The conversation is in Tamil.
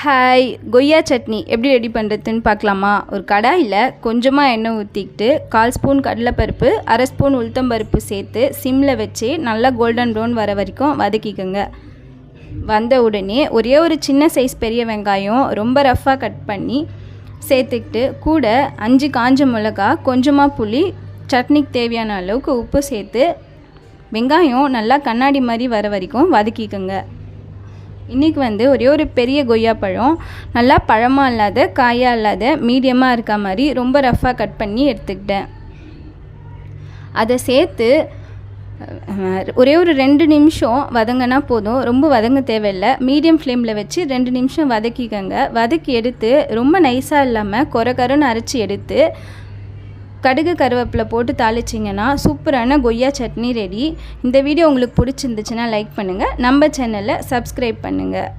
ஹாய், கொய்யா சட்னி எப்படி ரெடி பண்ணுறதுன்னு பார்க்கலாமா? ஒரு கடாயில் கொஞ்சமாக எண்ணெய் ஊற்றிக்கிட்டு 1/4 ஸ்பூன் கடலைப்பருப்பு, 1/2 ஸ்பூன் உளுத்தம்பருப்பு சேர்த்து சிம்மில் வச்சு நல்லா கோல்டன் ப்ரௌன் வர வரைக்கும் வதக்கிக்கோங்க. வந்த உடனே ஒரே ஒரு சின்ன சைஸ் பெரிய வெங்காயம் ரொம்ப ரஃப்பாக கட் பண்ணி சேர்த்துக்கிட்டு கூட 5 காஞ்ச மிளகா, கொஞ்சமாக புளி, சட்னிக்கு தேவையான அளவுக்கு உப்பு சேர்த்து வெங்காயம் நல்லா கண்ணாடி மாதிரி வர வரைக்கும் வதக்கிக்கோங்க. இன்றைக்கி ஒரே ஒரு பெரிய கொய்யா பழம் நல்லா பழமாக இல்லாத காயாக இல்லாத மீடியமாக இருக்க மாதிரி ரொம்ப ரஃப்பாக கட் பண்ணி எடுத்துக்கிட்டேன். அதை சேர்த்து ஒரே ஒரு 2 நிமிஷம் வதங்கினா போதும், ரொம்ப வதங்க தேவையில்லை. மீடியம் ஃப்ளேமில் வச்சு 2 நிமிஷம் வதக்கிக்கோங்க. வதக்கி எடுத்து ரொம்ப நைஸாக இல்லாமல் கொரகரன்னு அரைச்சி எடுத்து கடுகு கருவேப்பிலை போட்டு தாளிச்சிங்கன்னா சூப்பரான கொய்யா சட்னி ரெடி. இந்த வீடியோ உங்களுக்கு பிடிச்சிருந்துச்சுன்னா லைக் பண்ணுங்கள், நம்ம சேனலை சப்ஸ்கிரைப் பண்ணுங்கள்.